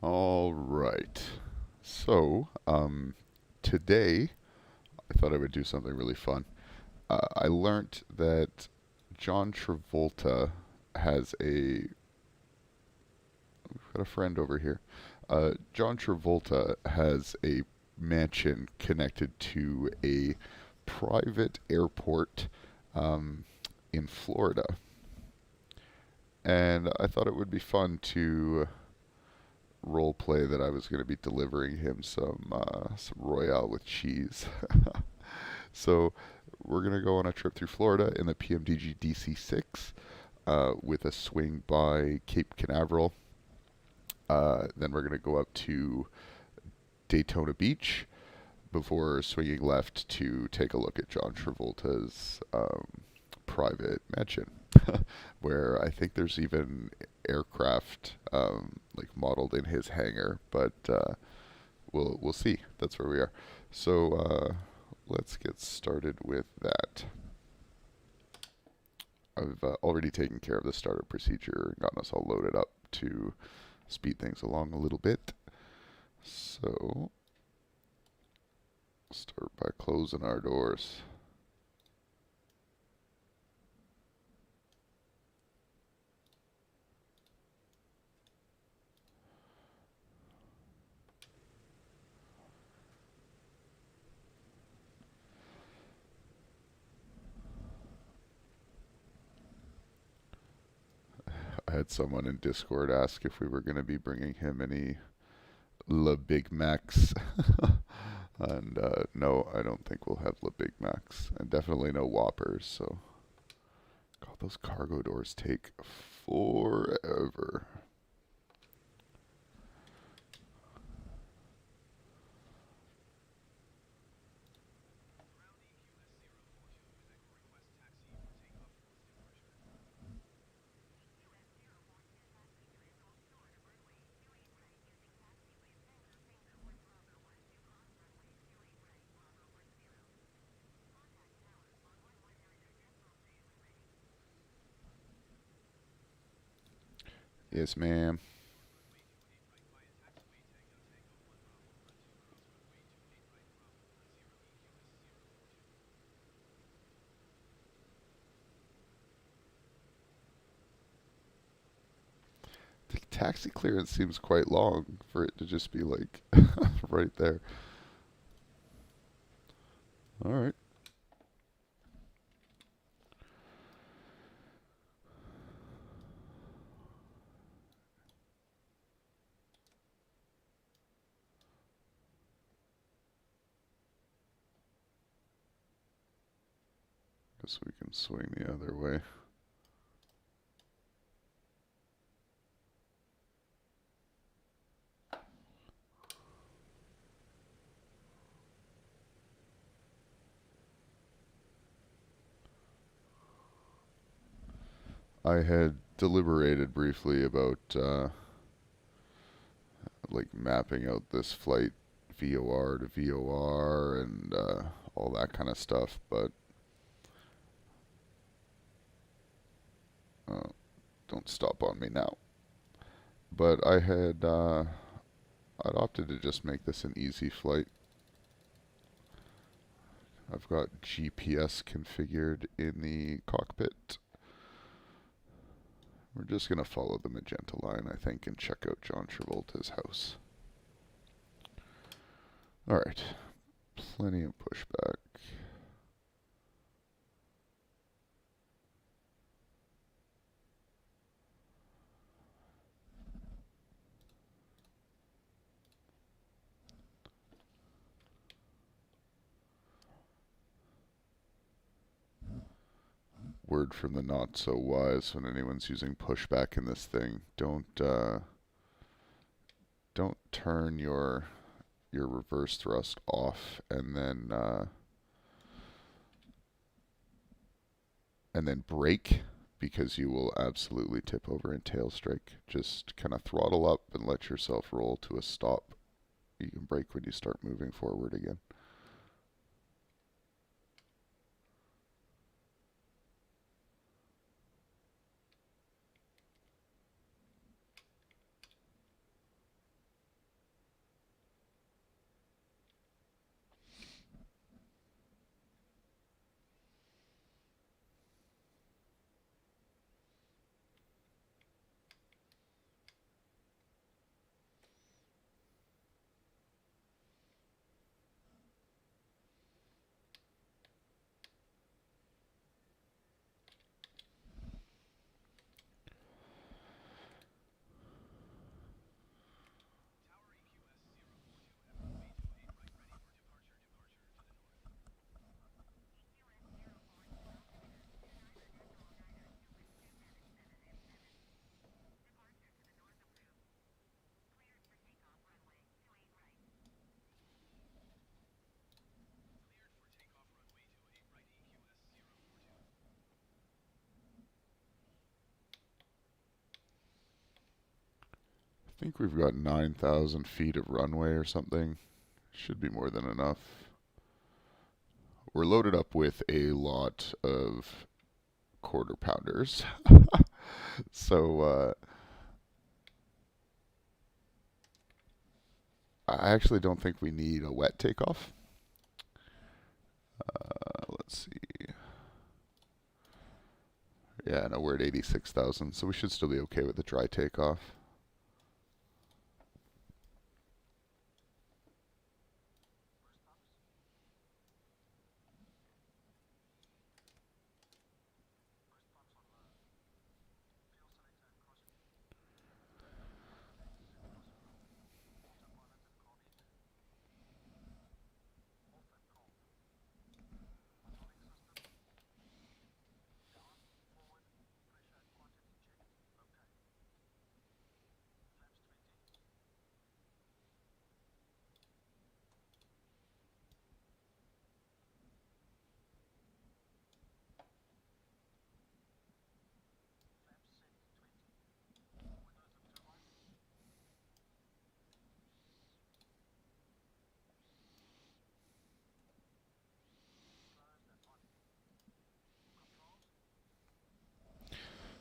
All right. So, today I thought I would do something really fun. I learned that John Travolta has a. We've got a friend over here. John Travolta has a mansion connected to a private airport um, in Florida. And I thought it would be fun to role play that I was going to be delivering him some Royale with cheese. So we're going to go on a trip through Florida in the PMDG DC-6 with a swing by Cape Canaveral. Then we're going to go up to Daytona Beach before swinging left to take a look at John Travolta's private mansion, where I think there's even aircraft like modeled in his hangar. But we'll see. That's where we are. So let's get started with that. I've already taken care of the startup procedure and gotten us all loaded up to speed things along a little bit. So start by closing our doors. I had someone in Discord ask if we were going to be bringing him any Le Big Macs. And no, I don't think we'll have Le Big Macs. And definitely no Whoppers. So, God, those cargo doors take forever. Yes, ma'am. The taxi clearance seems quite long for it to just be like right there. All right. Guess we can swing the other way. I had deliberated briefly about like mapping out this flight VOR to VOR and all that kind of stuff, but uh, don't stop on me now. But I'd opted to just make this an easy flight. I've got GPS configured in the cockpit. We're just going to follow the magenta line, I think, and check out John Travolta's house. Alright, plenty of pushback. Word from the not so wise when anyone's using pushback in this thing. Don't turn your reverse thrust off and then brake, because you will absolutely tip over and tail strike. Just kind of throttle up and let yourself roll to a stop. You can brake when you start moving forward again. think we've got 9,000 feet of runway or something. Should be more than enough. We're loaded up with a lot of quarter pounders. So I actually don't think we need a wet takeoff. Let's see. Yeah, no, we're at 86,000, so we should still be okay with the dry takeoff.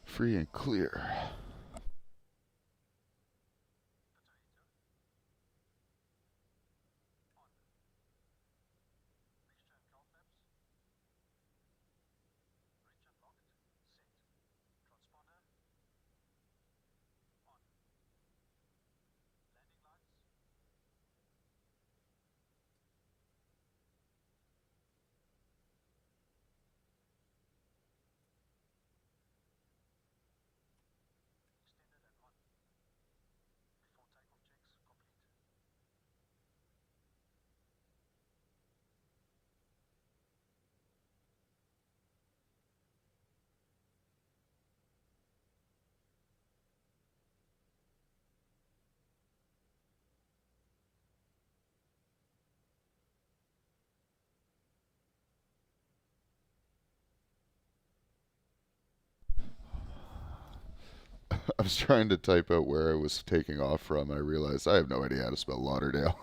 Free and clear. I was trying to type out where I was taking off from. I realized I have no idea how to spell Lauderdale.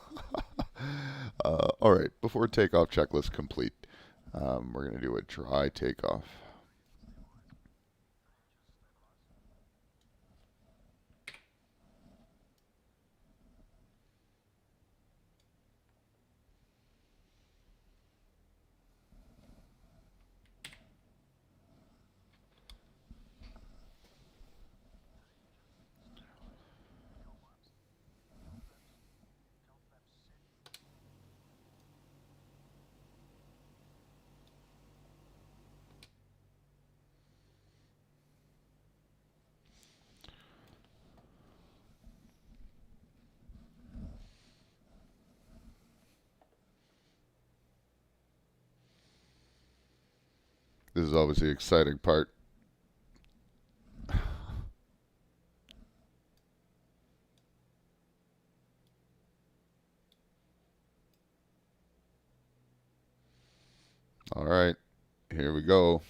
All right, before takeoff checklist complete, we're going to do a dry takeoff. This is always the exciting part. All right, here we go.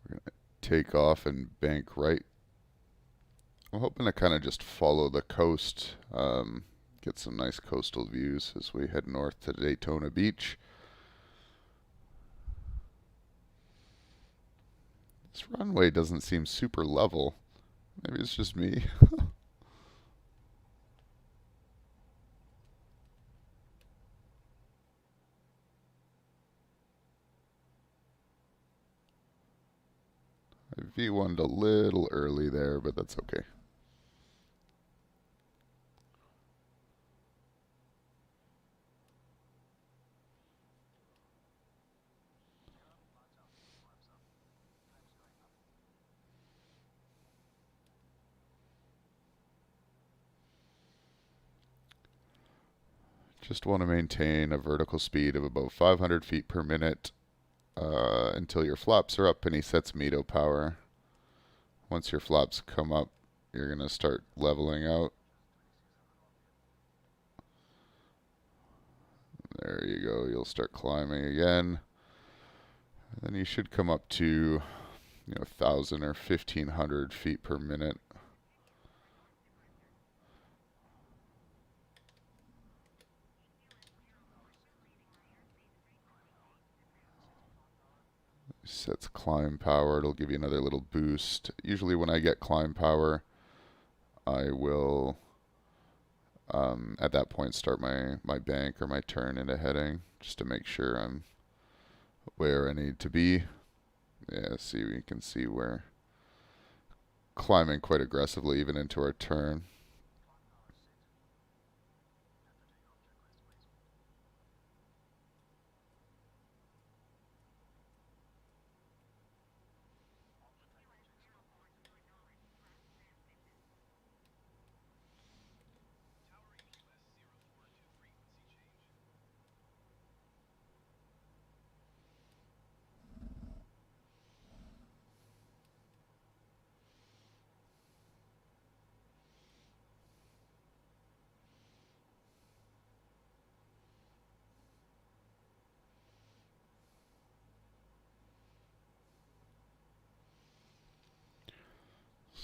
We're going to take off and bank right. I'm hoping to kind of just follow the coast, get some nice coastal views as we head north to Daytona Beach. This runway doesn't seem super level. Maybe it's just me. I V1'd a little early there, but that's okay. Just want to maintain a vertical speed of about 500 feet per minute until your flaps are up and he sets METO power. Once your flaps come up, you're going to start leveling out. There you go. You'll start climbing again. And then you should come up to 1,000 or 1,500 feet per minute. Sets climb power. It'll give you another little boost. Usually when I get climb power, I will at that point start my bank or my turn into heading, just to make sure I'm where I need to be. Yeah, see, we can see we're climbing quite aggressively even into our turn.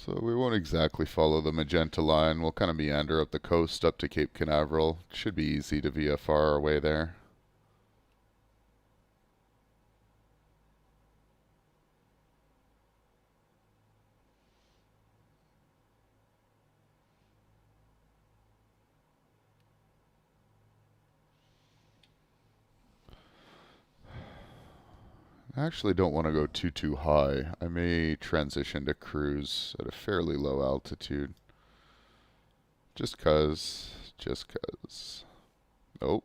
So we won't exactly follow the magenta line. We'll kind of meander up the coast up to Cape Canaveral. Should be easy to VFR our way there. I actually don't want to go too high. I may transition to cruise at a fairly low altitude. Just 'cause. Just 'cause. Oh.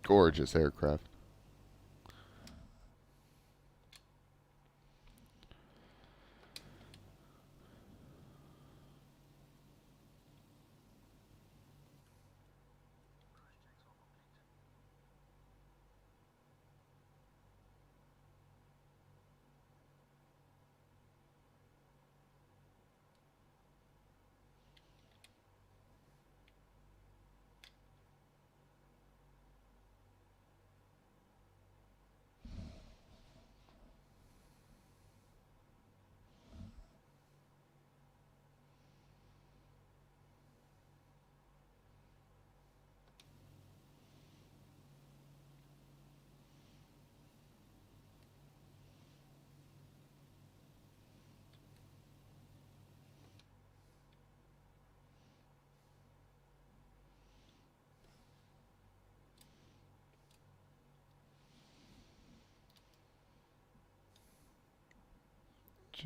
Gorgeous aircraft.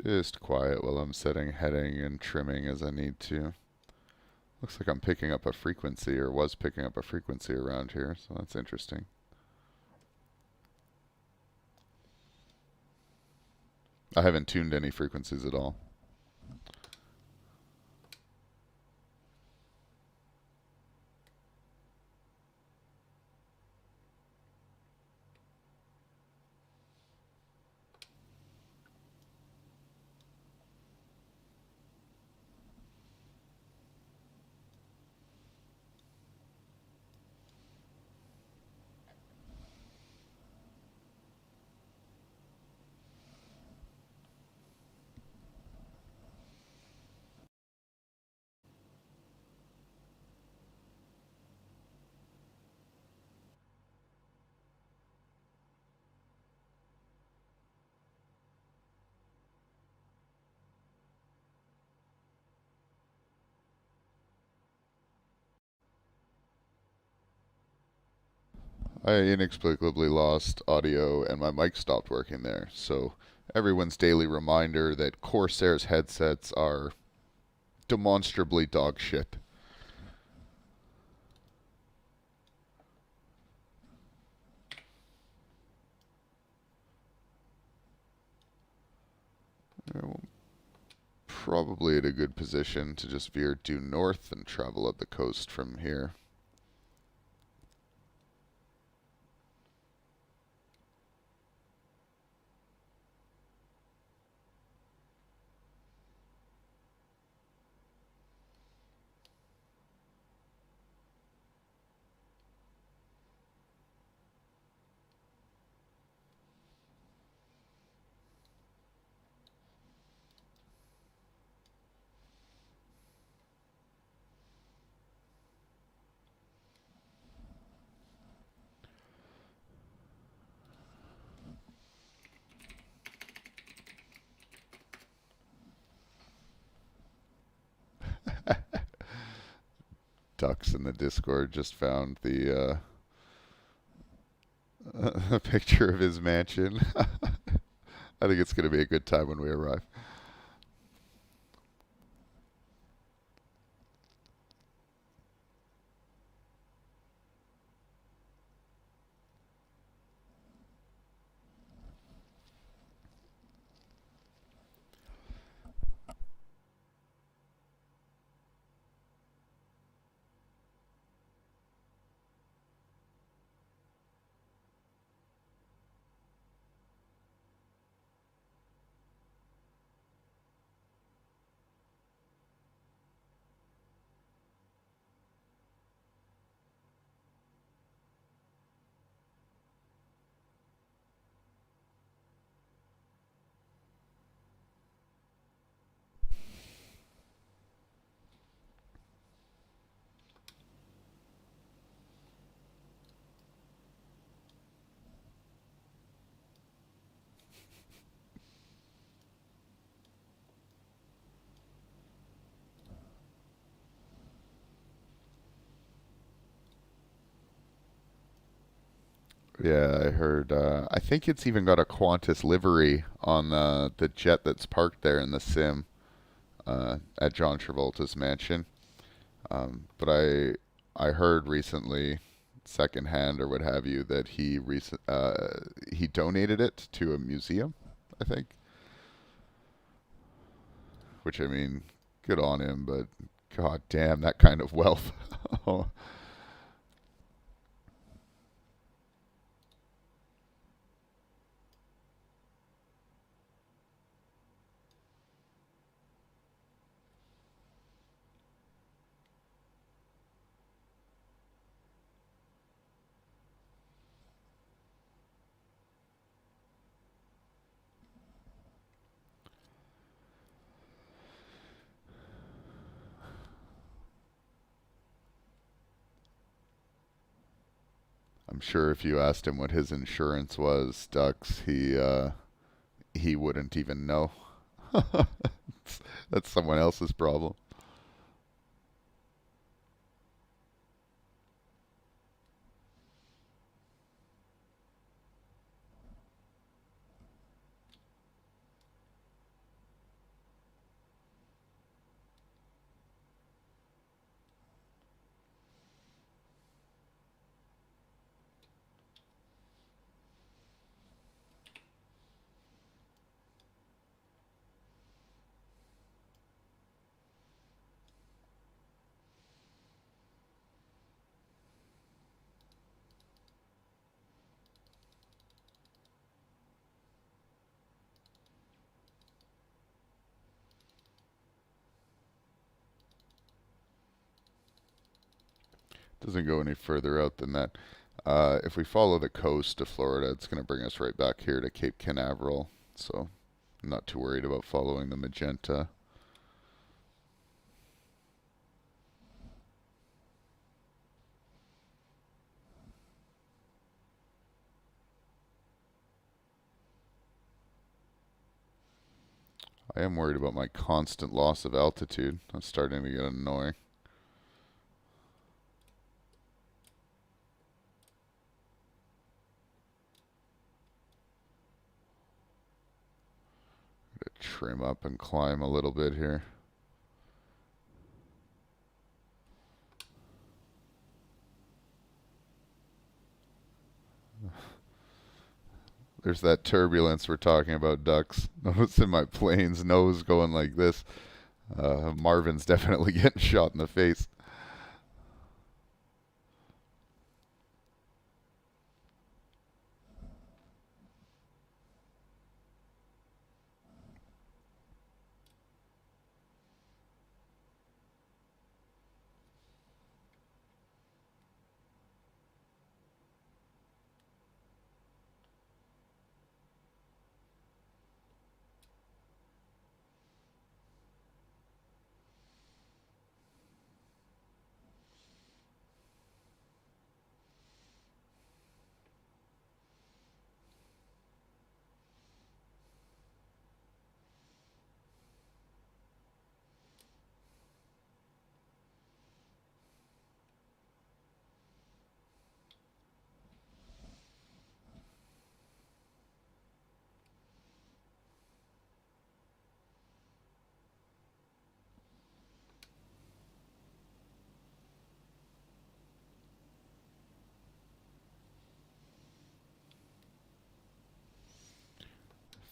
Just quiet while I'm setting heading and trimming as I need to. Looks like I'm picking up a frequency, or was picking up a frequency around here, so that's interesting. I haven't tuned any frequencies at all. I inexplicably lost audio and my mic stopped working there. So everyone's daily reminder that Corsair's headsets are demonstrably dog shit. Probably at a good position to just veer due north and travel up the coast from here. Ducks in the Discord just found the a picture of his mansion. I think it's going to be a good time when we arrive. Yeah, I heard. I think it's even got a Qantas livery on the jet that's parked there in the sim at John Travolta's mansion. But I heard recently, secondhand or what have you, that he donated it to a museum. I think, which I mean, good on him, but god damn, that kind of wealth. I'm sure if you asked him what his insurance was, Ducks, he wouldn't even know. That's someone else's problem. Doesn't go any further out than that. If we follow the coast of Florida, it's going to bring us right back here to Cape Canaveral. So I'm not too worried about following the magenta. I am worried about my constant loss of altitude. That's starting to get annoying. trim up and climb a little bit here. There's that turbulence we're talking about, ducks. Notice in my plane's nose going like this. Marvin's definitely getting shot in the face.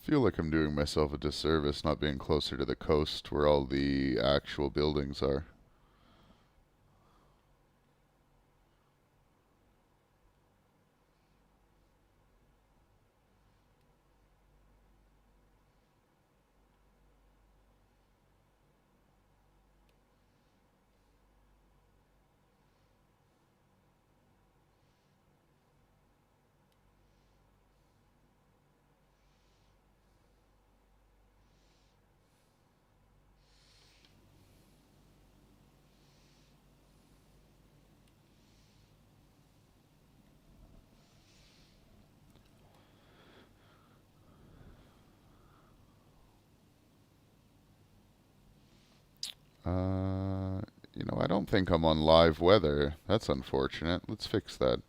Feel like I'm doing myself a disservice not being closer to the coast where all the actual buildings are. I don't think I'm on live weather. That's unfortunate. Let's fix that.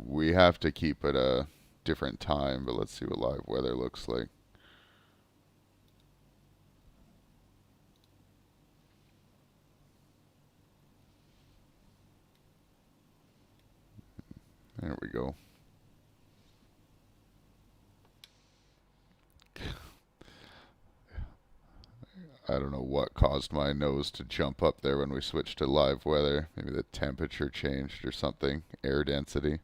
We have to keep it a different time, but let's see what live weather looks like. There we go. I don't know what caused my nose to jump up there when we switched to live weather. Maybe the temperature changed or something. Air density.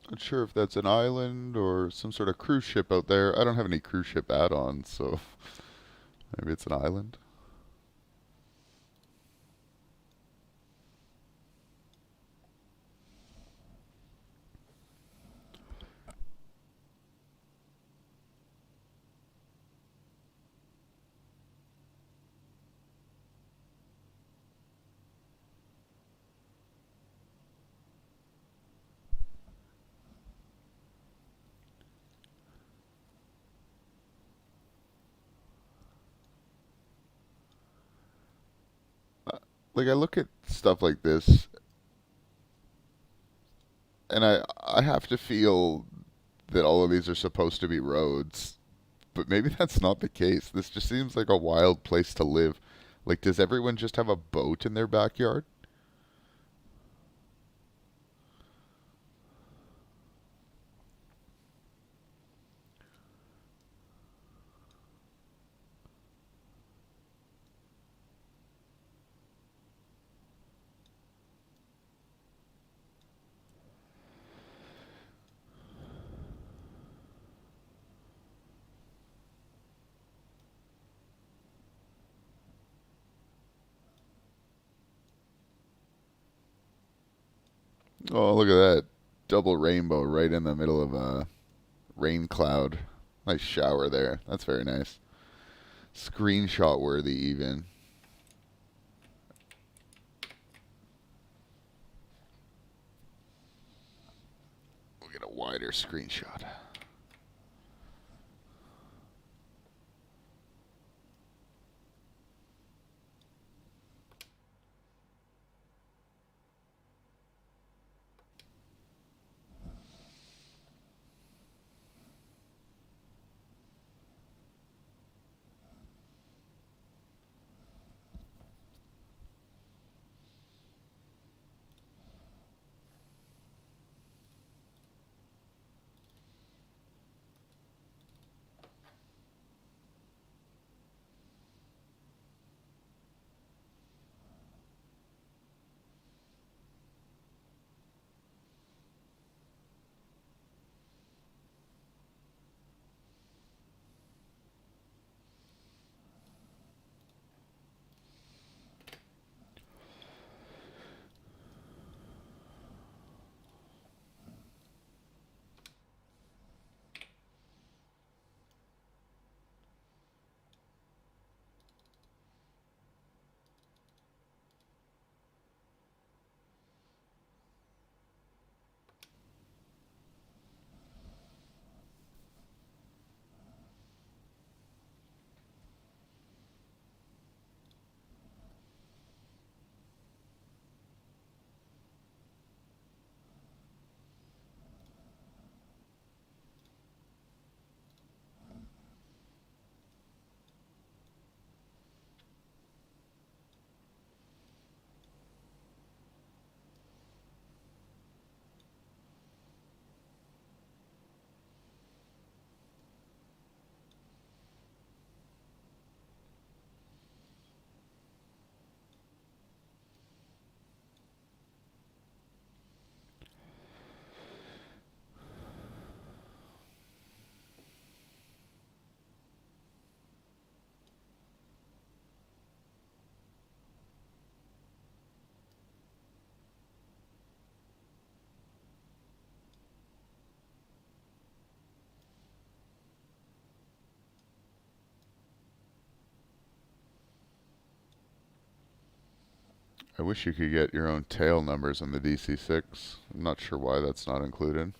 Not sure if that's an island or some sort of cruise ship out there. I don't have any cruise ship add-ons, so maybe it's an island. Like I look at stuff like this, and I have to feel that all of these are supposed to be roads, but maybe that's not the case. This just seems like a wild place to live. Like, does everyone just have a boat in their backyard? Oh, look at that. Double rainbow right in the middle of a rain cloud. Nice shower there. That's very nice. Screenshot worthy, even. We'll get a wider screenshot. I wish you could get your own tail numbers on the DC-6. I'm not sure why that's not included.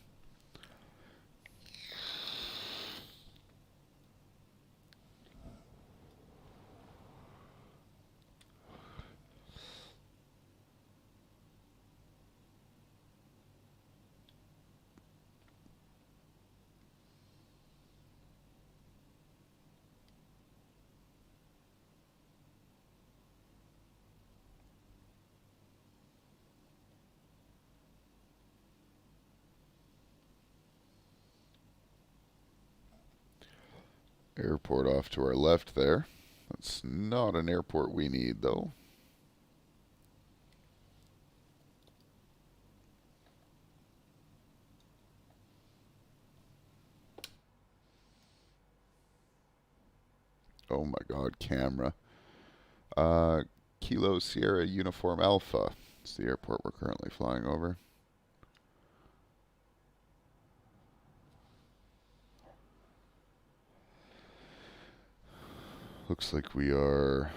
Airport off to our left there. That's not an airport we need, though. Oh my God, camera. Uh, Kilo Sierra Uniform Alpha. It's the airport we're currently flying over. Looks like we are,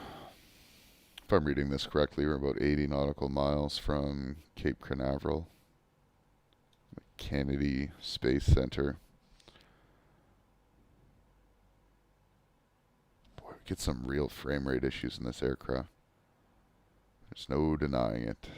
if I'm reading this correctly, we're about 80 nautical miles from Cape Canaveral, Kennedy Space Center. Boy, we get some real frame rate issues in this aircraft. There's no denying it.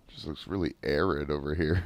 Just looks really arid over here.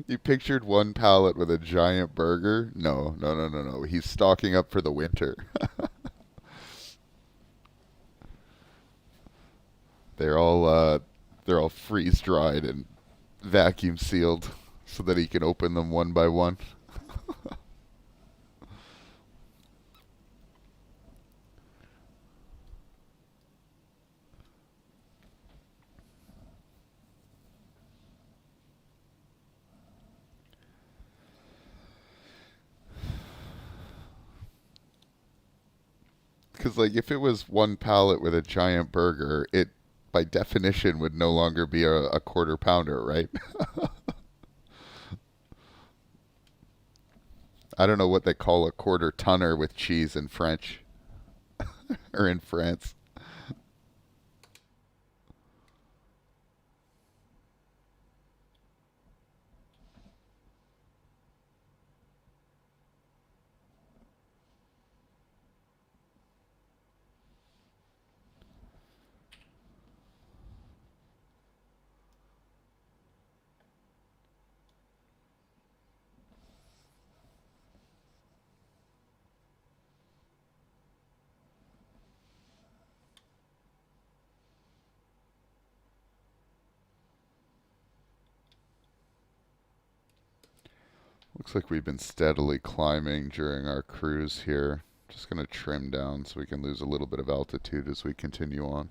You pictured one pallet with a giant burger? No, no, no, no, no. He's stocking up for the winter. They're all they're all freeze dried and vacuum sealed so that he can open them one by one. Because like if it was one pallet with a giant burger, it by definition would no longer be a quarter pounder, right? I don't know what they call a quarter tonner with cheese in French or in France. Looks like we've been steadily climbing during our cruise here. Just going to trim down so we can lose a little bit of altitude as we continue on.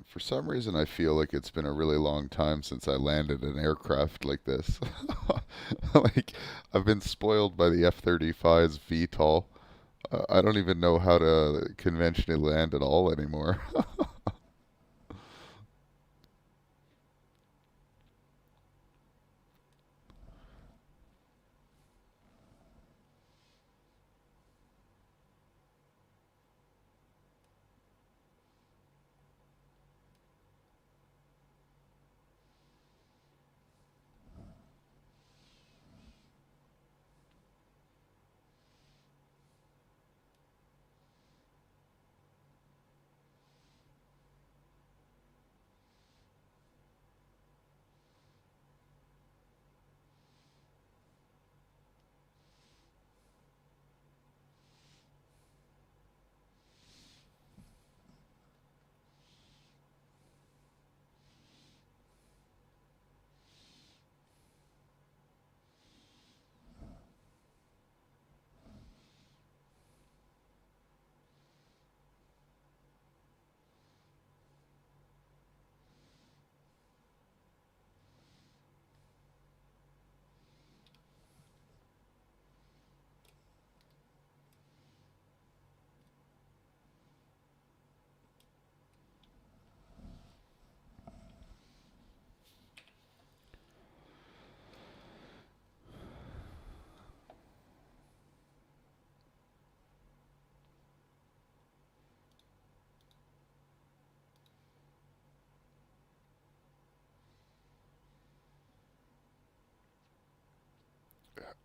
For some reason, I feel like it's been a really long time since I landed an aircraft like this. Like, I've been spoiled by the F-35's VTOL. I don't even know how to conventionally land at all anymore.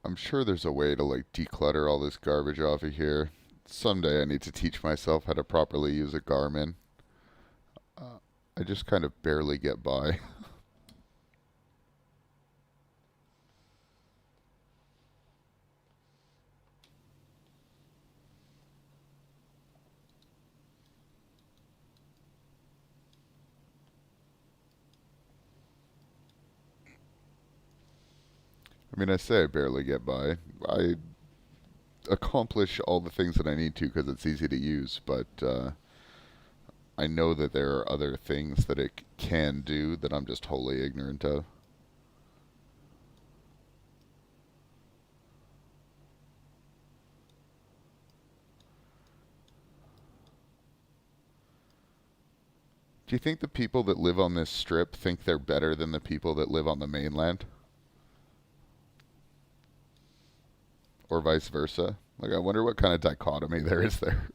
I'm sure there's a way to like declutter all this garbage off of here. Someday I need to teach myself how to properly use a Garmin. I just kind of barely get by. I mean, I say I barely get by. I accomplish all the things that I need to because it's easy to use, but I know that there are other things that it can do that I'm just wholly ignorant of. Do you think the people that live on this strip think they're better than the people that live on the mainland? Or vice versa? Like, I wonder what kind of dichotomy there is there.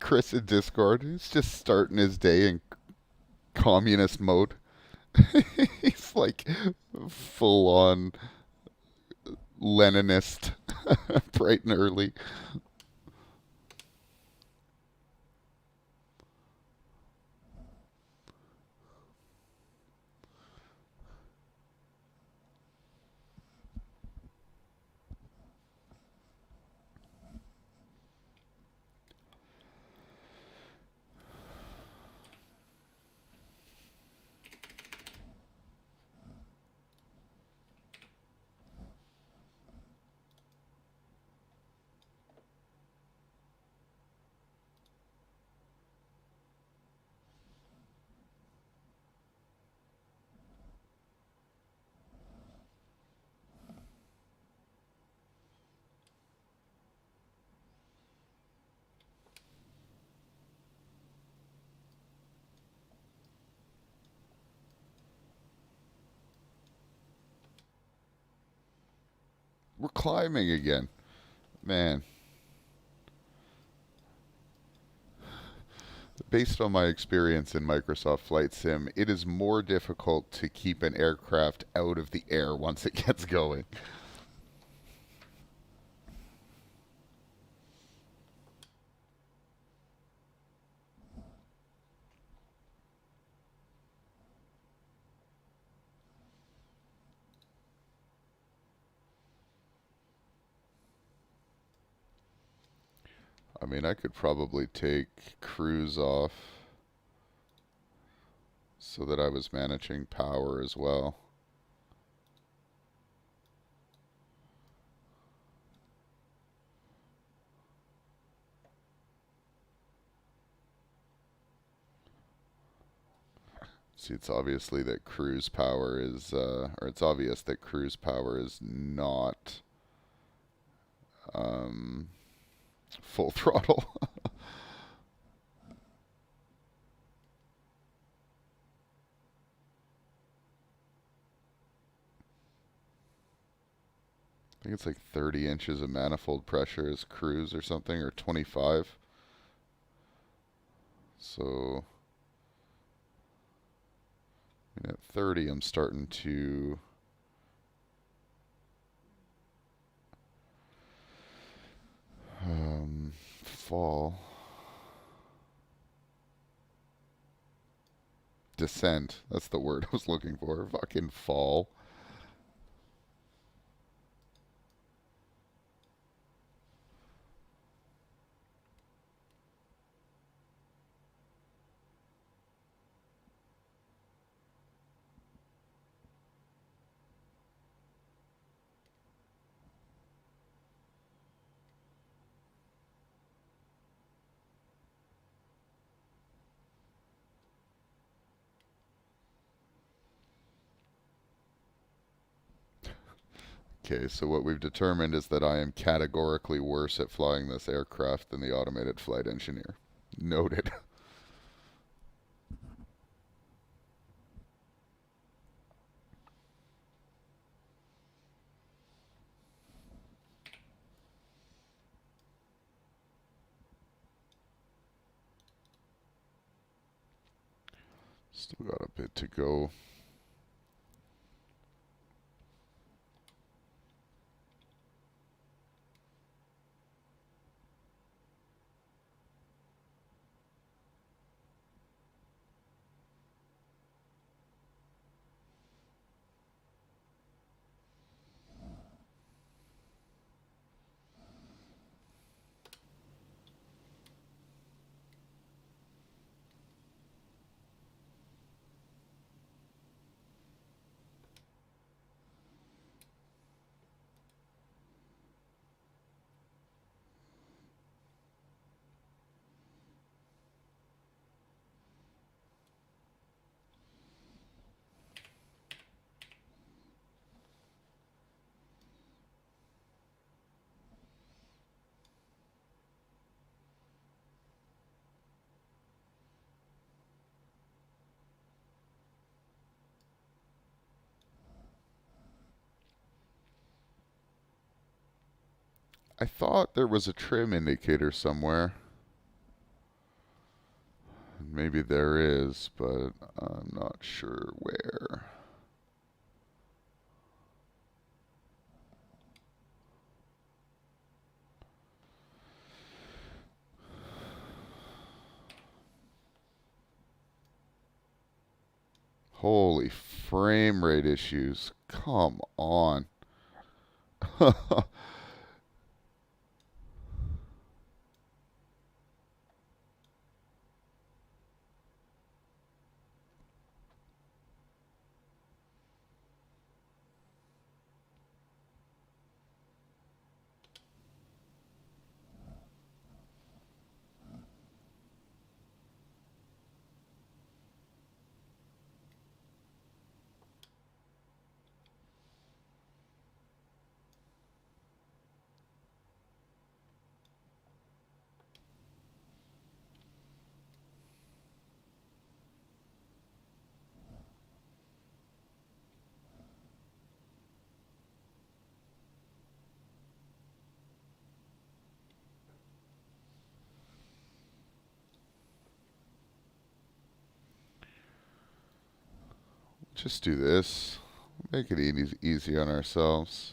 Chris in Discord. He's just starting his day in communist mode. He's like full on Leninist, bright and early. We're climbing again. Man, based on my experience in Microsoft Flight Sim, it is more difficult to keep an aircraft out of the air once it gets going. I mean, I could probably take cruise off so that I was managing power as well. See, it's obviously that cruise power is, or it's obvious that cruise power is not um, full throttle. I think it's like 30 inches of manifold pressure is cruise or something, or 25. So, I mean, at 30, I'm starting to fall. Descent. That's the word I was looking for. Fucking fall. Okay, so what we've determined is that I am categorically worse at flying this aircraft than the automated flight engineer. Noted. Still got a bit to go. I thought there was a trim indicator somewhere. Maybe there is, but I'm not sure where. Holy frame rate issues. Come on. Just do this. Make it easy on ourselves.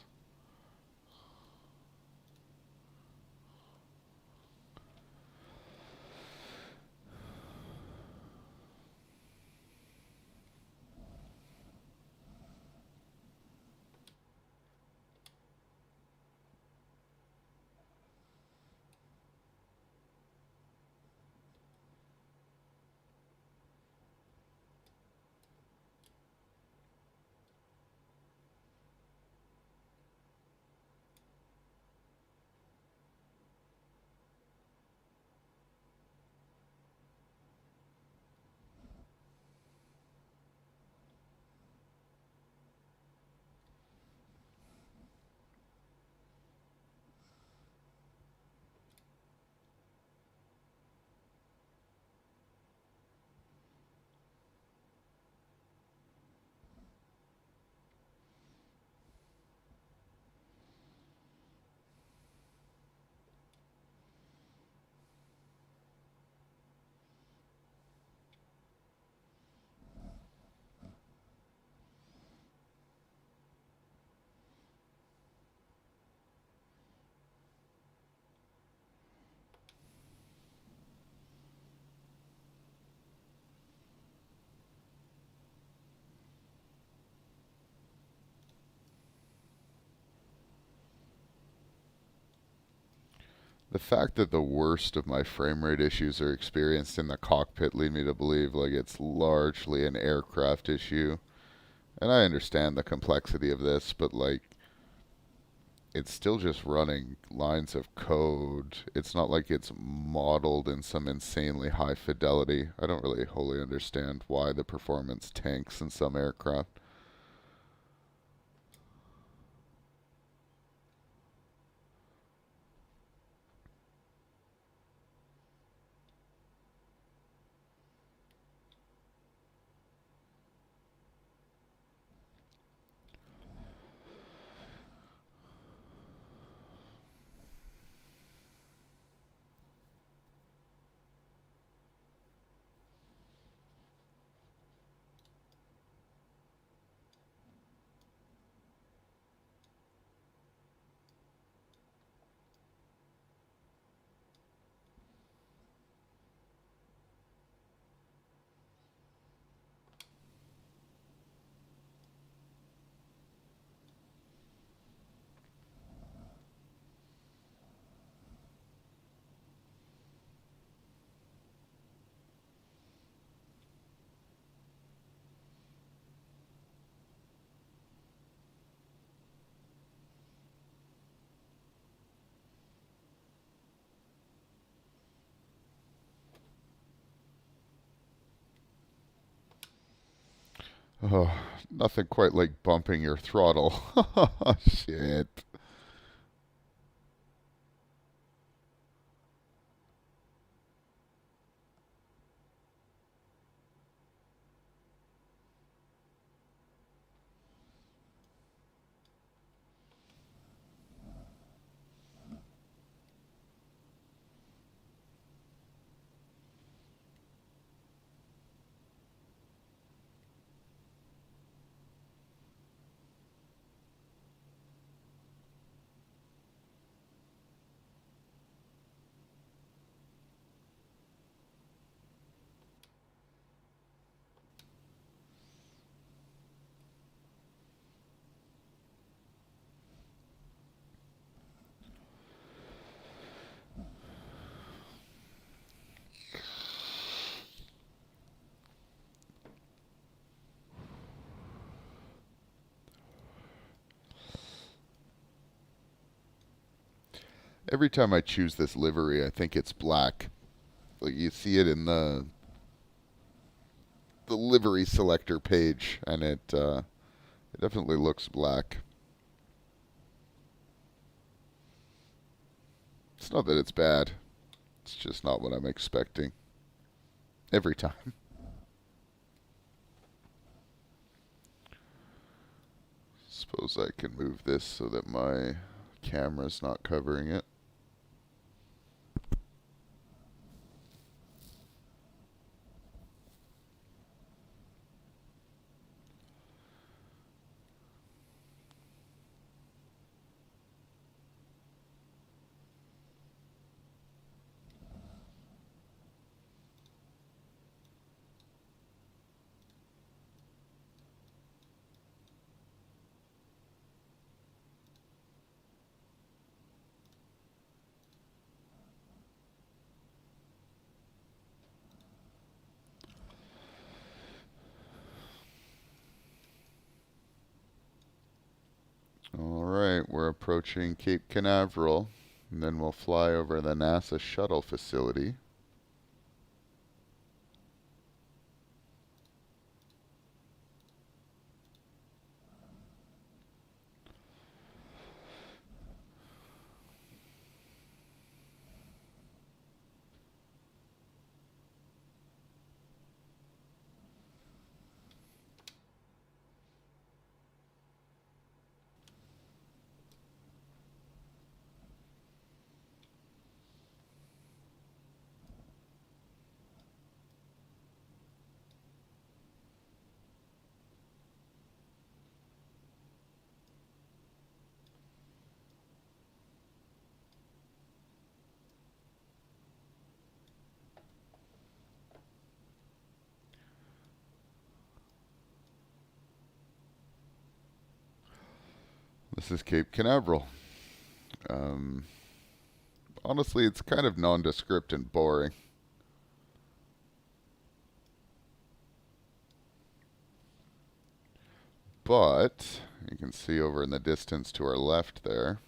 The fact that the worst of my frame rate issues are experienced in the cockpit lead me to believe like it's largely an aircraft issue. And I understand the complexity of this, but like it's still just running lines of code. It's not like it's modeled in some insanely high fidelity. I don't really wholly understand why the performance tanks in some aircraft. Oh, nothing quite like bumping your throttle. Shit. Every time I choose this livery, I think it's black. Like you see it in the livery selector page, and it definitely looks black. It's not that it's bad. It's just not what I'm expecting every time. Suppose I can move this so that my camera's not covering it. Alright, we're approaching Cape Canaveral, and then we'll fly over the NASA Shuttle facility. This is Cape Canaveral. Um, Honestly, it's kind of nondescript and boring. But you can see over in the distance to our left there,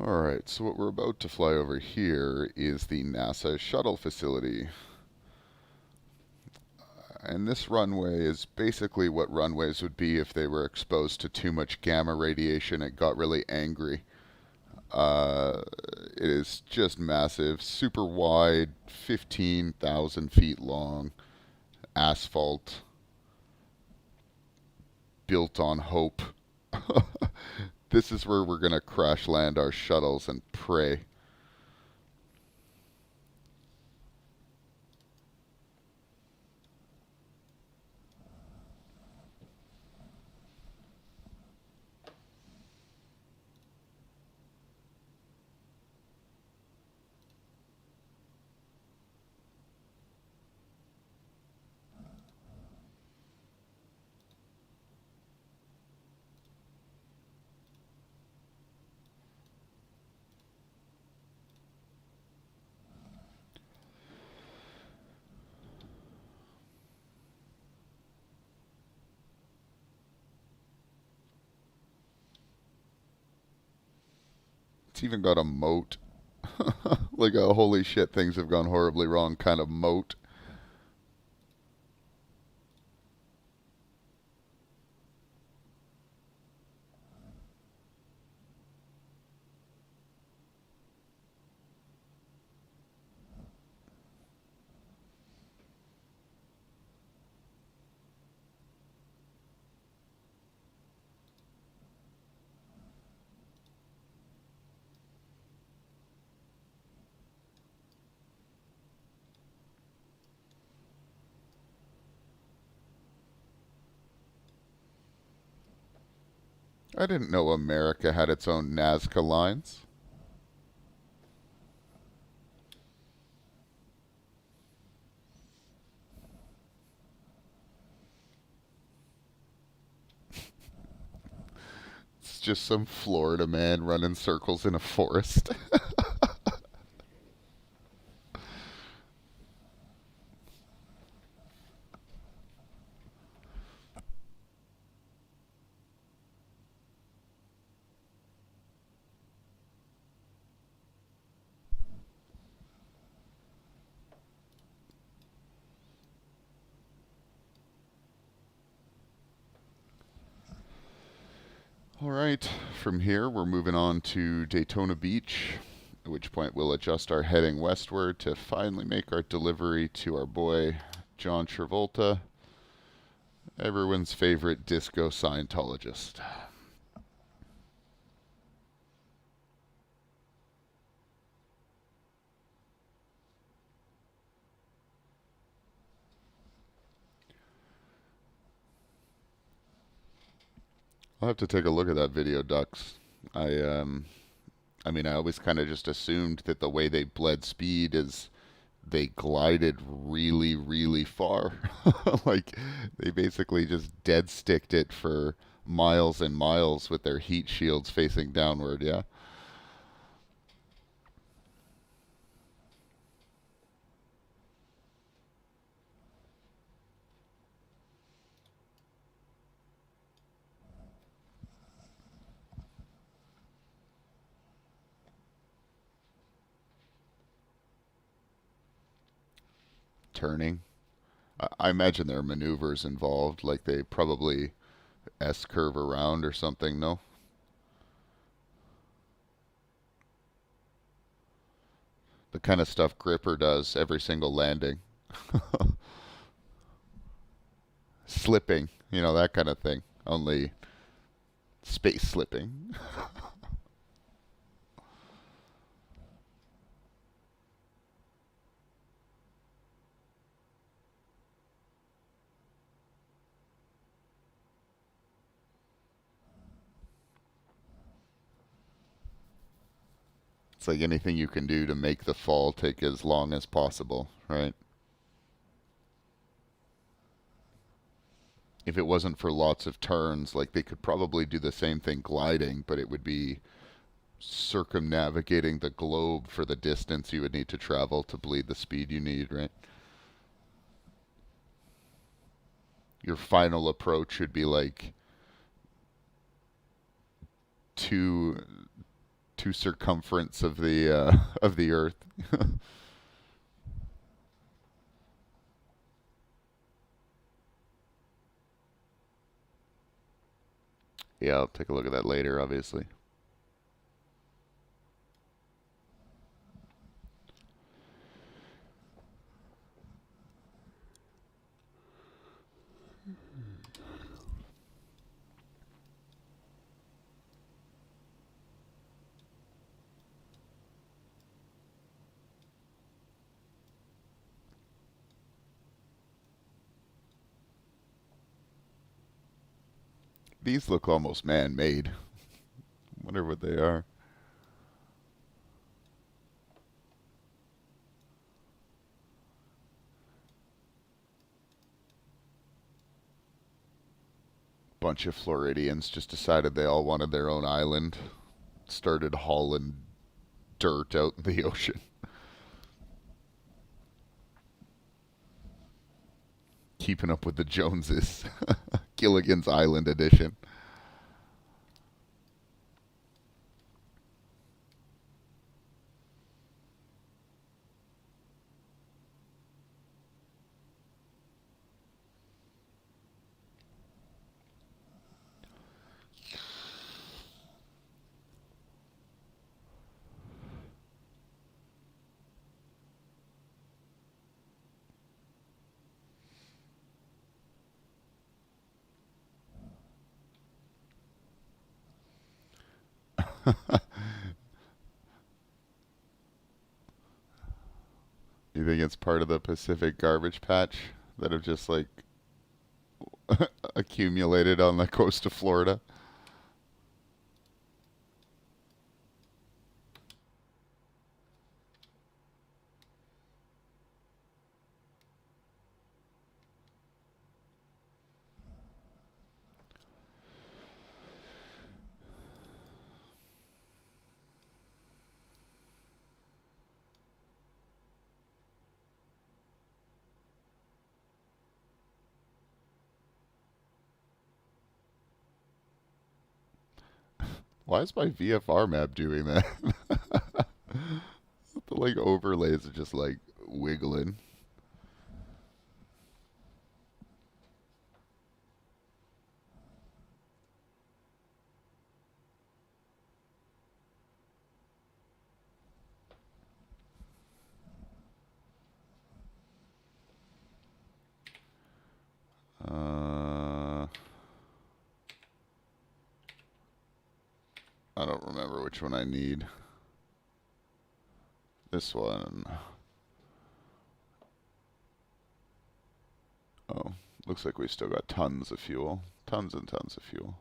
alright, so what we're about to fly over here is the NASA Shuttle facility. And this runway is basically what runways would be if they were exposed to too much gamma radiation and got really angry. Uh, it is just massive, super wide, 15,000 feet long, asphalt, built on hope. This is where we're going to crash land our shuttles and pray. It's even got a moat. Like a holy shit, things have gone horribly wrong kind of moat. I didn't know America had its own Nazca lines. It's just some Florida man running circles in a forest. All right, from here we're moving on to Daytona Beach, at which point we'll adjust our heading westward to finally make our delivery to our boy John Travolta, everyone's favorite disco Scientologist. I'll have to take a look at that video, Ducks. I I mean, I always kind of just assumed that the way they bled speed is they glided really, really far. Like they basically just dead sticked it for miles and miles with their heat shields facing downward, yeah. Turning. I imagine there are maneuvers involved, like they probably S curve around or something, no? The kind of stuff Gripper does every single landing. Slipping, that kind of thing. Only space slipping. It's like anything you can do to make the fall take as long as possible, right? If it wasn't for lots of turns, like they could probably do the same thing gliding, but it would be circumnavigating the globe for the distance you would need to travel to bleed the speed you need, right? Your final approach should be like two two circumference of the of the Earth. Yeah, I'll take a look at that later, obviously. These look almost man-made. Wonder what they are. Bunch of Floridians just decided they all wanted their own island. Started hauling dirt out in the ocean. Keeping up with the Joneses. Gilligan's Island edition. You think it's part of the Pacific garbage patch that have just like accumulated on the coast of Florida? Why is my VFR map doing that? The like overlays are just like wiggling. I don't remember which one I need. This one. Oh, looks like we still got tons of fuel. Tons and tons of fuel.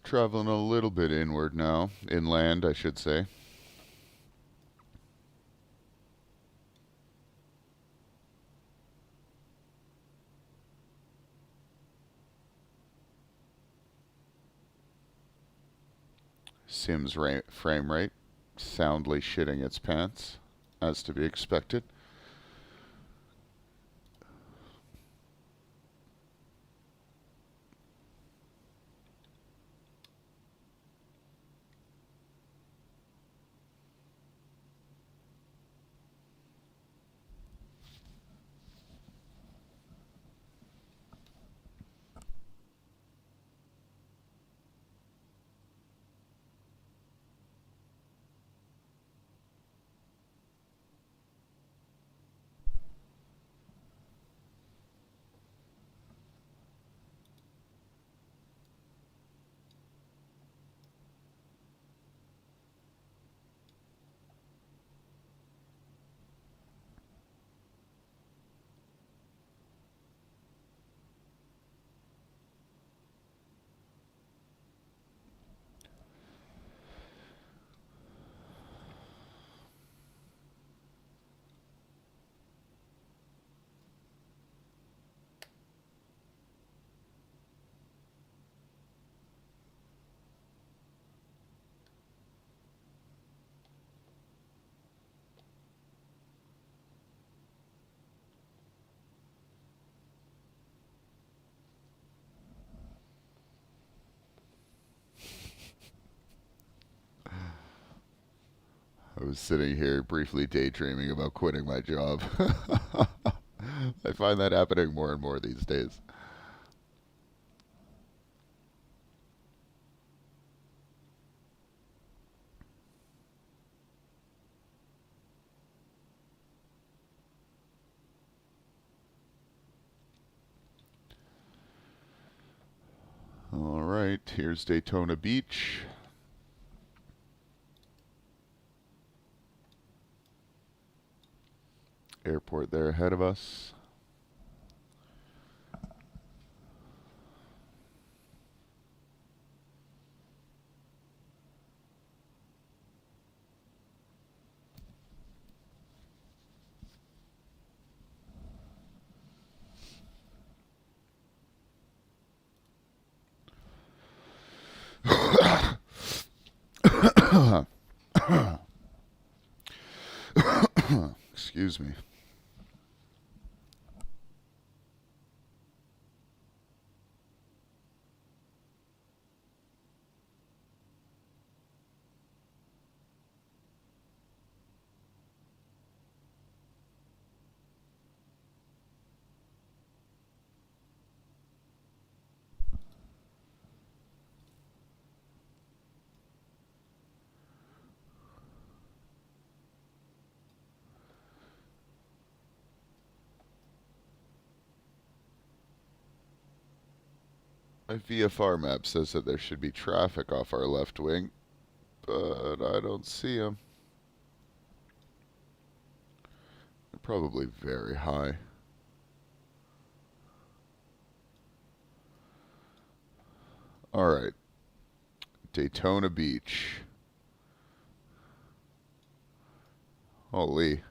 Traveling a little bit inward now. Inland, I should say. Sim's frame rate soundly shitting its pants, as to be expected. I was sitting here briefly daydreaming about quitting my job. I find that happening more and more these days. All right, here's Daytona Beach. Airport there ahead of us. Excuse me. My VFR map says that there should be traffic off our left wing, but I don't see them. They're probably very high. Alright. Daytona Beach. Holy.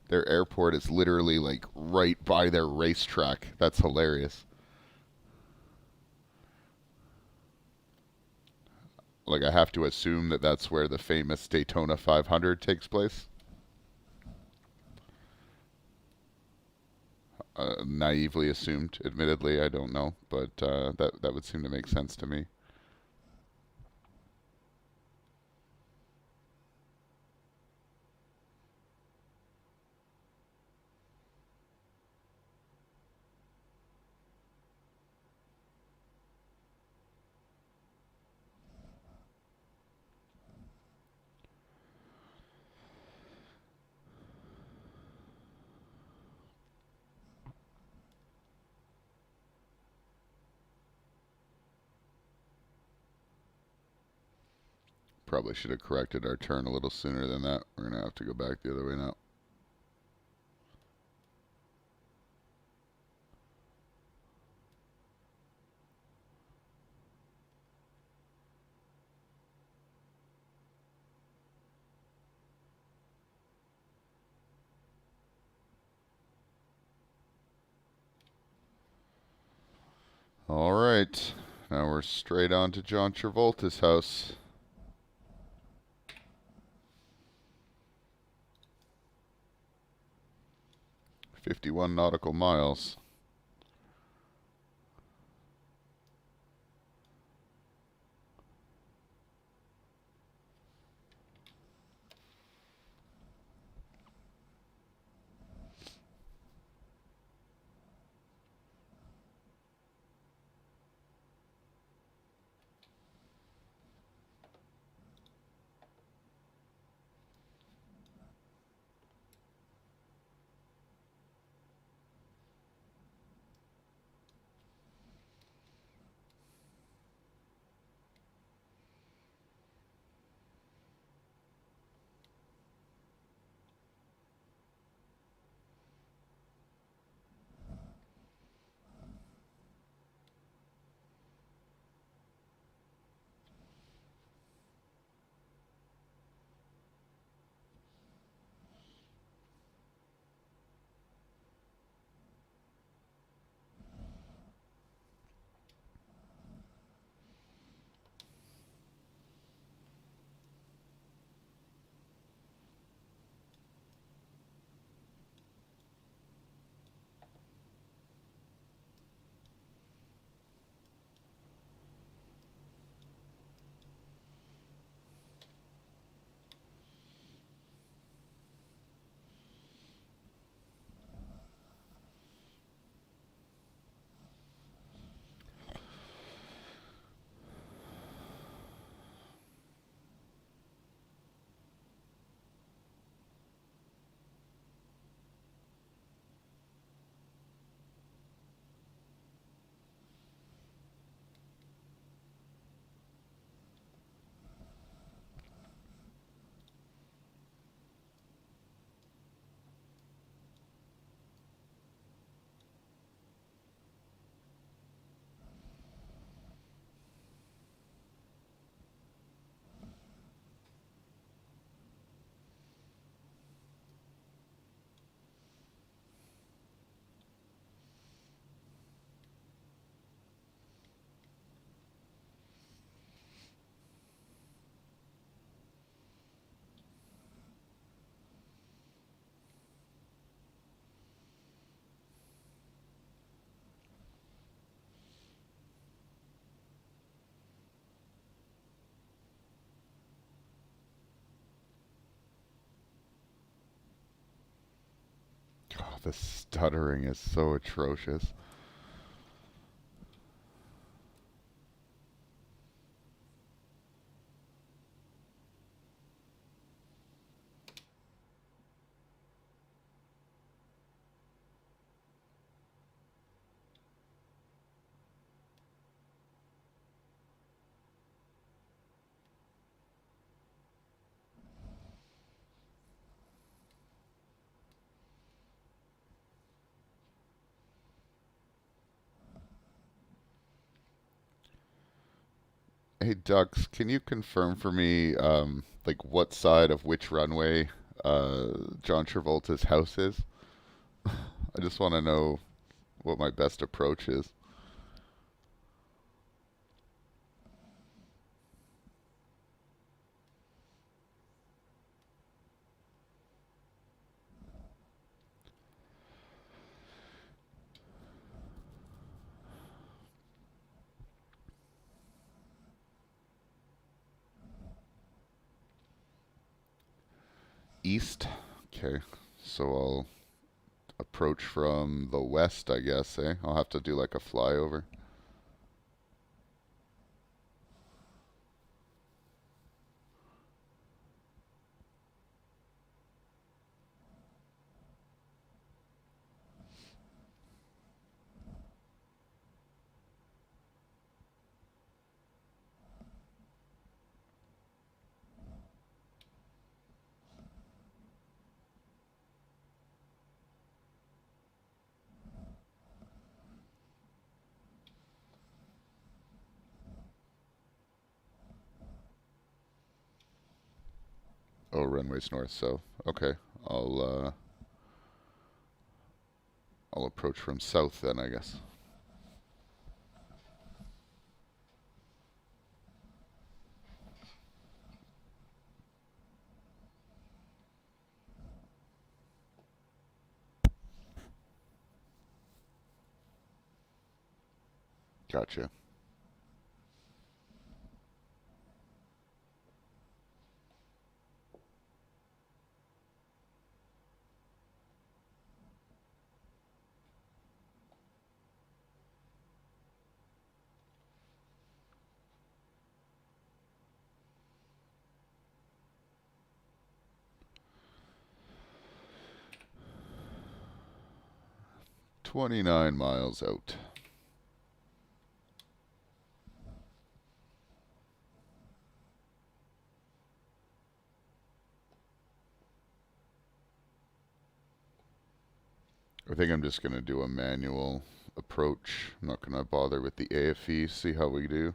Their airport is literally like right by their racetrack. That's hilarious. Like, I have to assume that that's where the famous Daytona 500 takes place. Naively assumed, admittedly, I don't know, but that would seem to make sense to me. Probably should have corrected our turn a little sooner than that. We're going to have to go back the other way now. All right. Now we're straight on to John Travolta's house. 51 nautical miles. Oh, the stuttering is so atrocious. Hey, Dux, can you confirm for me, like what side of which runway John Travolta's house is? I just want to know what my best approach is. East? Okay, so I'll approach from the west, I guess, eh? I'll have to do like a flyover. Oh, runways north, south. Okay, I'll uh, I'll approach from south then, I guess. 29 miles out. I think I'm just going to do a manual approach. I'm not going to bother with the AFE, see how we do.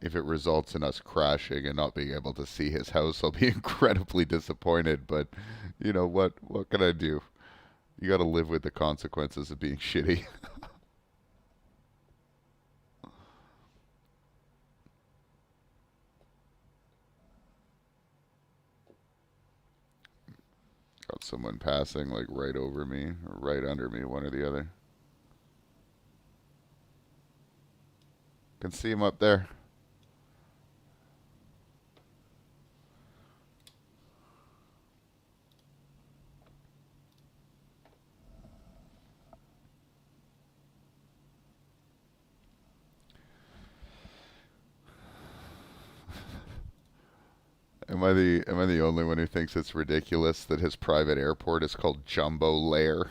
If it results in us crashing and not being able to see his house, I'll be incredibly disappointed, but you know what can I do? You got to live with the consequences of being shitty. Got someone passing like right over me or right under me, one or the other. Can see him up there. Am I the only one who thinks it's ridiculous that his private airport is called Jumbo Lair?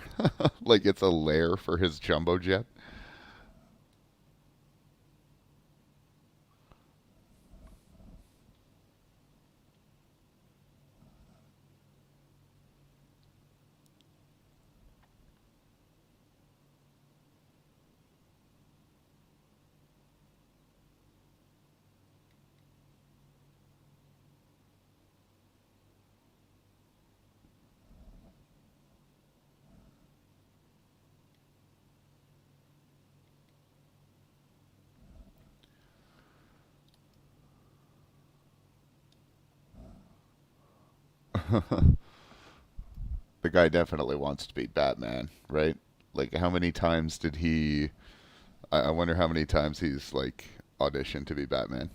Like it's a lair for his jumbo jet? The guy definitely wants to be Batman, right? Like how many times did he I wonder how many times he's like auditioned to be Batman.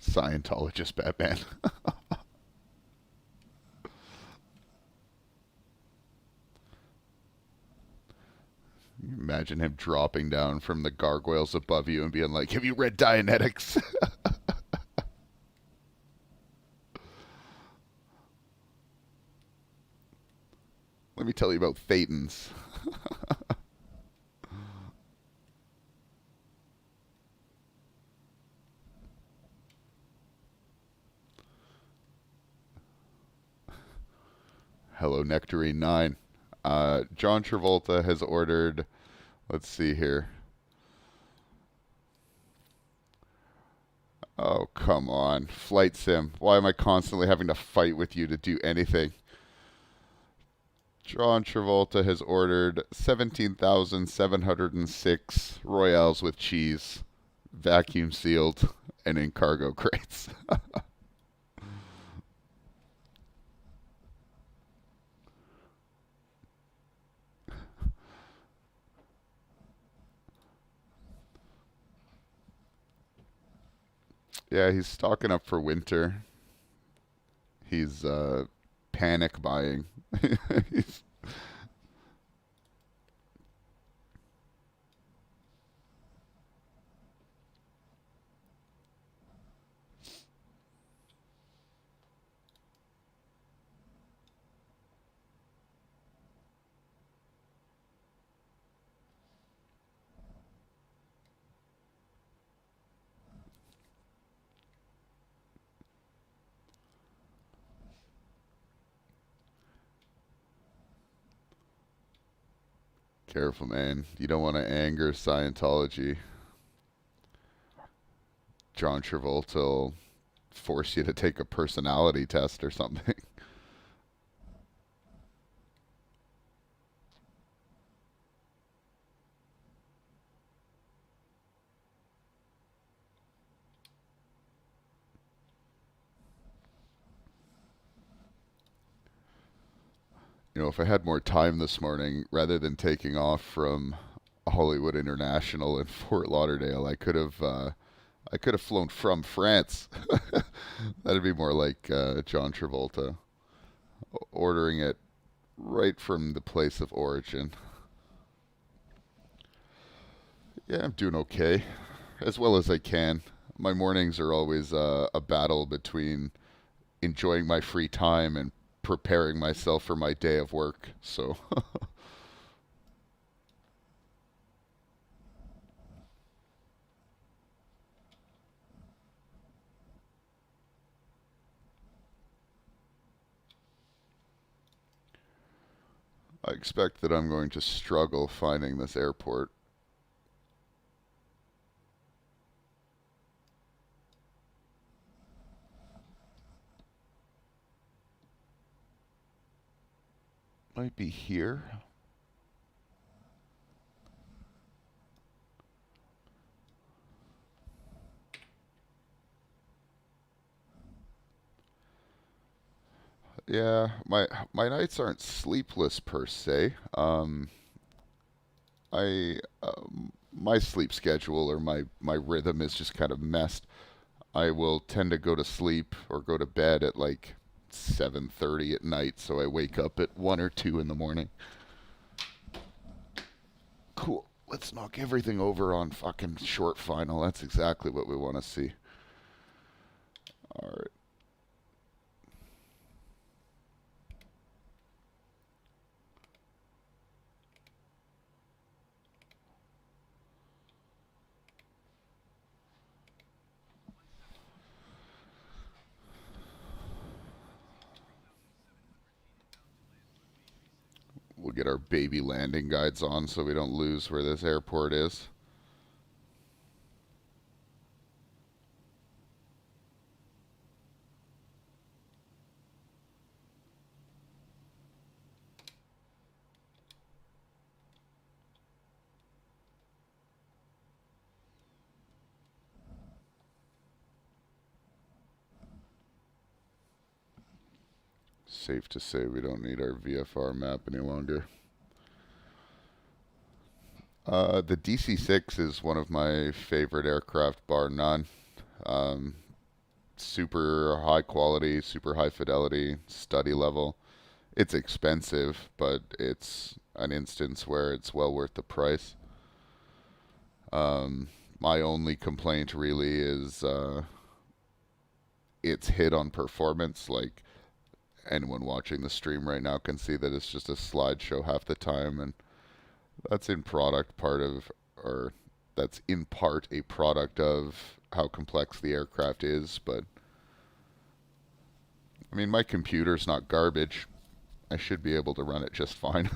Scientologist Batman. Imagine him dropping down from the gargoyles above you and being like, "Have you read Dianetics?" Let me tell you about thetans. Hello, Nectarine 9. John Travolta has ordered, let's see here. Oh, come on. Flight Sim. Why am I constantly having to fight with you to do anything? John Travolta has ordered 17,706 Royales with cheese, vacuum sealed, and in cargo crates. Yeah, he's stocking up for winter. He's panic buying. He's, careful, man. You don't want to anger Scientology. John Travolta will force you to take a personality test or something. You know, if I had more time this morning, rather than taking off from Hollywood International in Fort Lauderdale, I could have flown from France. That'd be more like John Travolta ordering it right from the place of origin. Yeah, I'm doing okay, as well as I can. My mornings are always a battle between enjoying my free time and preparing myself for my day of work. So I expect that I'm going to struggle finding this airport. Might be here. Yeah, my nights aren't sleepless per se. I my sleep schedule or my rhythm is just kind of messed. I will tend to go to sleep or go to bed at like 7:30 at night, so I wake up at 1 or 2 in the morning. Cool. Let's knock everything over on fucking short final. That's exactly what we want to see. All right. We'll get our baby landing guides on so we don't lose where this airport is. Safe to say we don't need our VFR map any longer. The DC-6 is one of my favorite aircraft, bar none. Um, Super high quality, super high fidelity, study level. It's expensive, but it's an instance where it's well worth the price. My only complaint really is its hit on performance. Like anyone watching the stream right now can see that it's just a slideshow half the time, and that's in product part of, or that's in part a product of how complex the aircraft is. But I mean, my computer's not garbage. I should be able to run it just fine.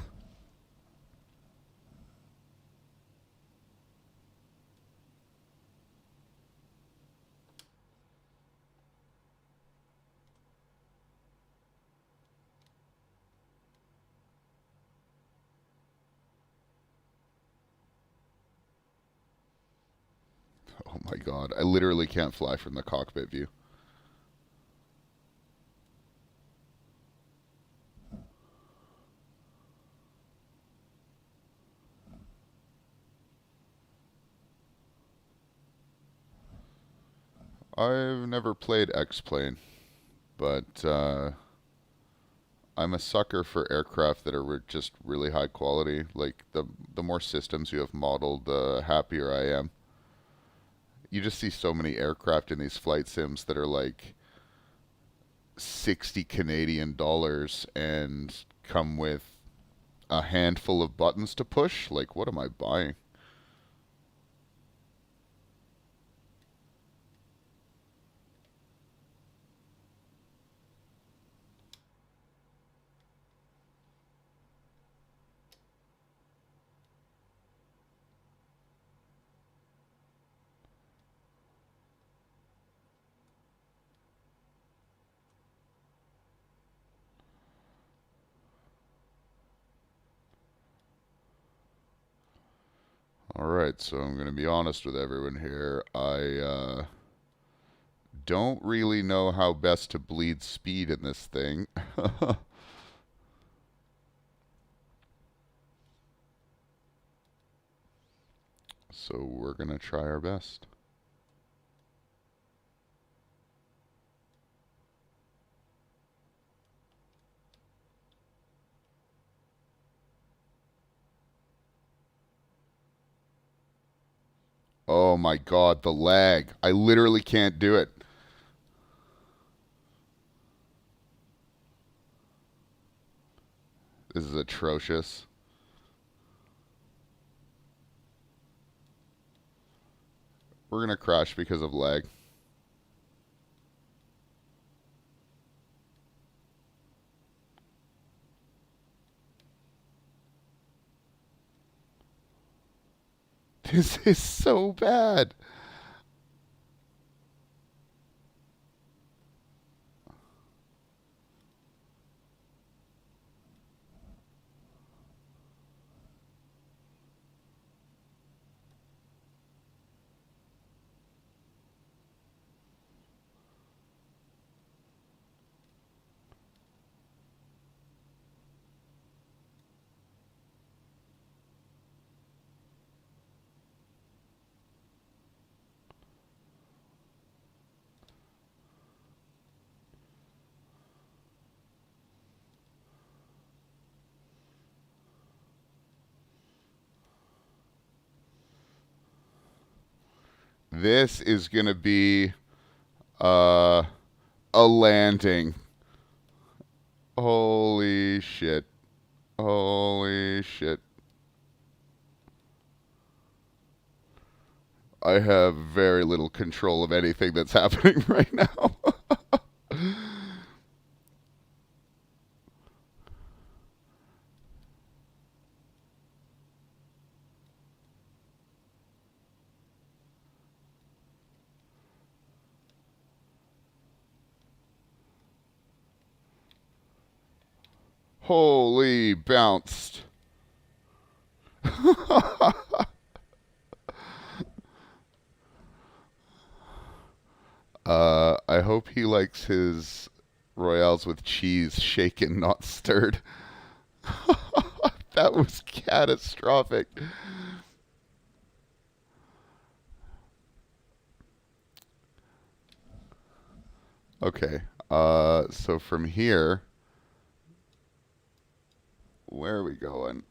Oh my god, I literally can't fly from the cockpit view. I've never played X-Plane, but I'm a sucker for aircraft that are just really high quality. Like the more systems you have modeled, the happier I am. You just see so many aircraft in these flight sims that are like 60 Canadian dollars and come with a handful of buttons to push. Like, what am I buying? Alright, so I'm going to be honest with everyone here. I don't really know how best to bleed speed in this thing. So we're going to try our best. Oh my god, the lag. I literally can't do it. This is atrocious. We're going to crash because of lag. This is so bad. This is going to be uh, a landing. Holy shit. Holy shit. I have very little control of anything that's happening right now. Holy bounced. I hope he likes his Royales with cheese shaken, not stirred. That was catastrophic. Okay. So from here, where are we going?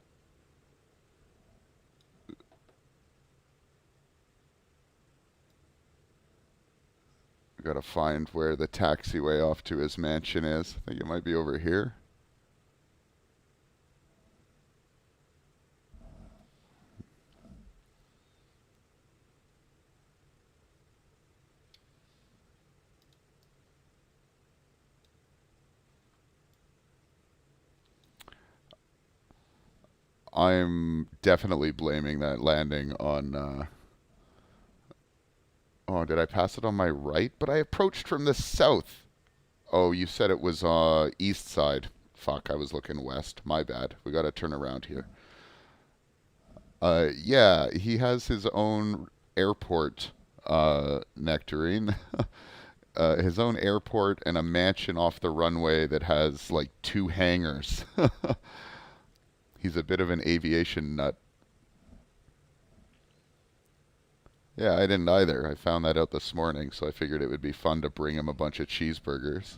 We gotta find where the taxiway off to his mansion is. I think it might be over here. I'm definitely blaming that landing on. Oh, did I pass it on my right? But I approached from the south. Oh, you said it was east side. Fuck, I was looking west. My bad. We gotta turn around here. Yeah, he has his own airport, Nectarine. His own airport and a mansion off the runway that has like two hangars. He's a bit of an aviation nut. Yeah, I didn't either. I found that out this morning, so I figured it would be fun to bring him a bunch of cheeseburgers.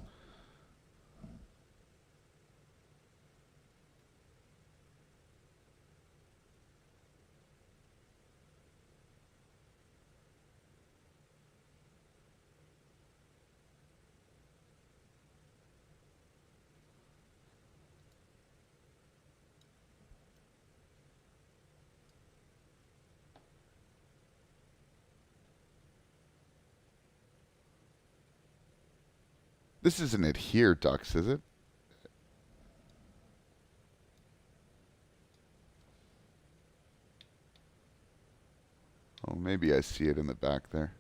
This isn't it here, Ducks, is it? Oh, maybe I see it in the back there.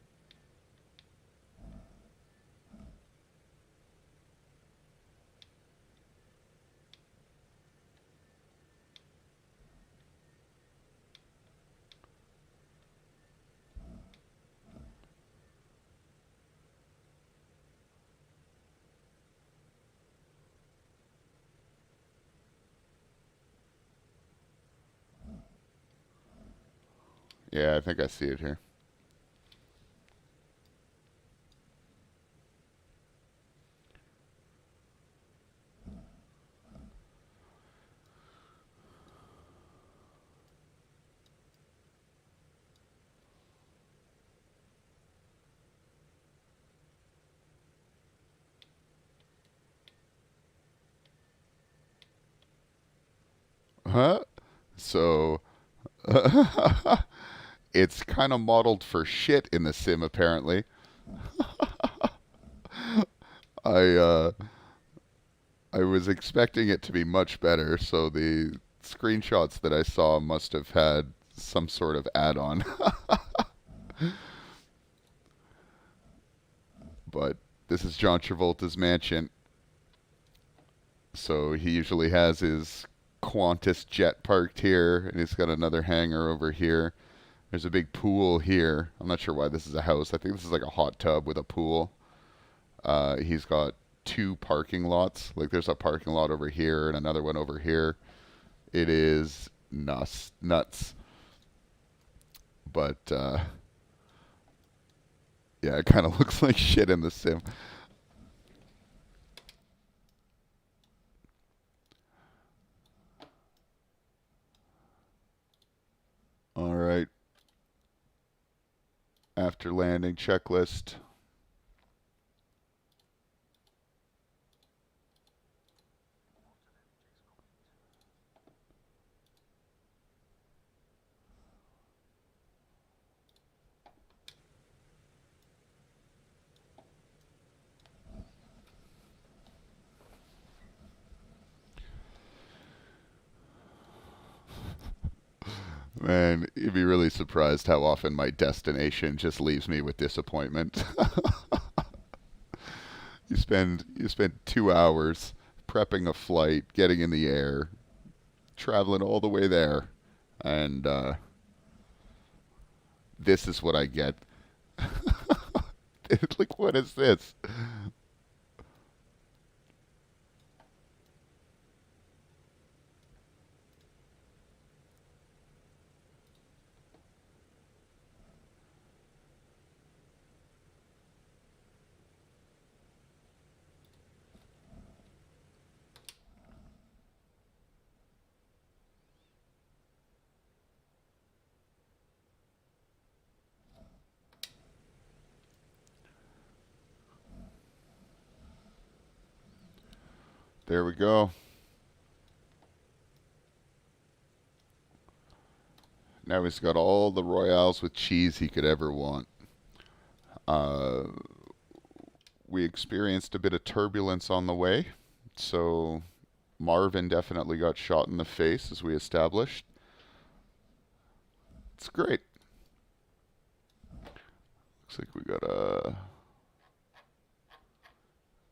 Yeah, I think I see it here. Huh? So, it's kind of modeled for shit in the sim, apparently. I uh, I was expecting it to be much better, so the screenshots that I saw must have had some sort of add-on. But this is John Travolta's mansion, so he usually has his Qantas jet parked here, and he's got another hangar over here. There's a big pool here. I'm not sure why this is a house. I think this is like a hot tub with a pool. He's got two parking lots. Like there's a parking lot over here and another one over here. It is nuts. But yeah, it kind of looks like shit in the sim. All right. After landing checklist. Man, you'd be really surprised how often my destination just leaves me with disappointment. You spend 2 hours prepping a flight, getting in the air, traveling all the way there, and this is what I get. Like, what is this? There we go. Now he's got all the Royales with cheese he could ever want. Uh, we experienced a bit of turbulence on the way, so Marvin definitely got shot in the face, as we established. It's great. Looks like we got a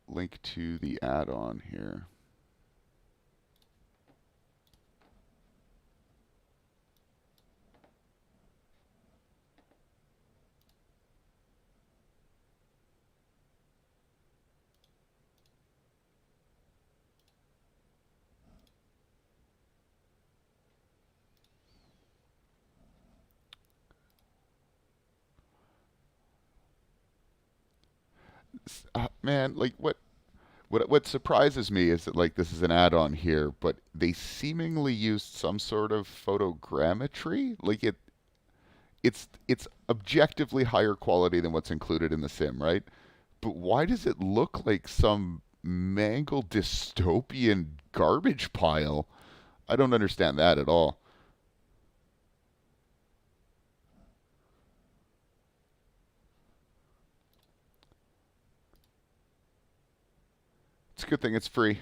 link to the add-on here. Man, like what surprises me is that like this is an add-on here, but they seemingly used some sort of photogrammetry. Like it's objectively higher quality than what's included in the sim, right? But why does it look like some mangled dystopian garbage pile? I don't understand that at all. It's a good thing it's free.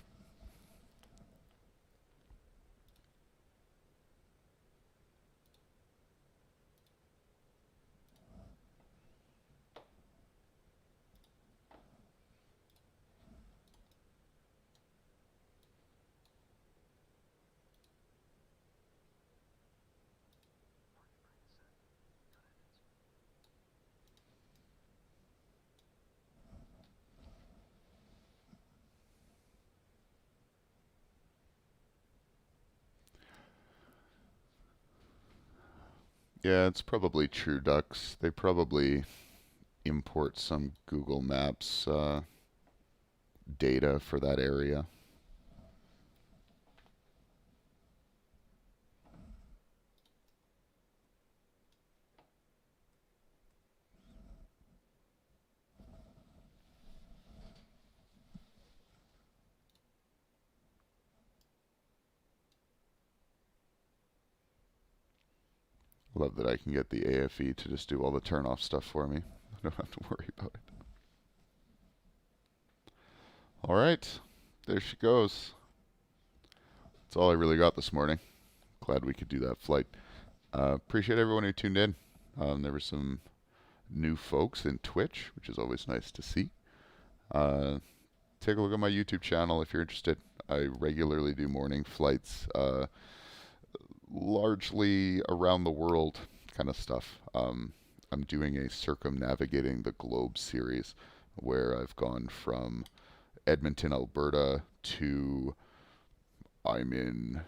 Yeah, it's probably True Ducks. They probably import some Google Maps data for that area. Love that I can get the AFE to just do all the turn-off stuff for me. I don't have to worry about it. All right, there she goes. That's all I really got this morning. Glad we could do that flight. Appreciate everyone who tuned in. There were some new folks in Twitch, which is always nice to see. Take a look at my YouTube channel if you're interested. I regularly do morning flights, largely around the world kind of stuff. I'm doing a circumnavigating the globe series where I've gone from Edmonton, Alberta to I'm in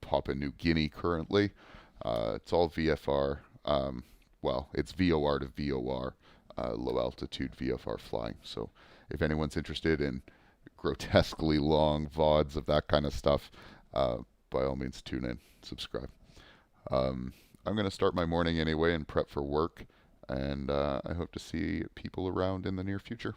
Papua New Guinea currently. It's all VFR. Well, it's VOR to VOR, low altitude VFR flying. So if anyone's interested in grotesquely long VODs of that kind of stuff, by all means tune in, subscribe. I'm going to start my morning anyway and prep for work, and I hope to see people around in the near future.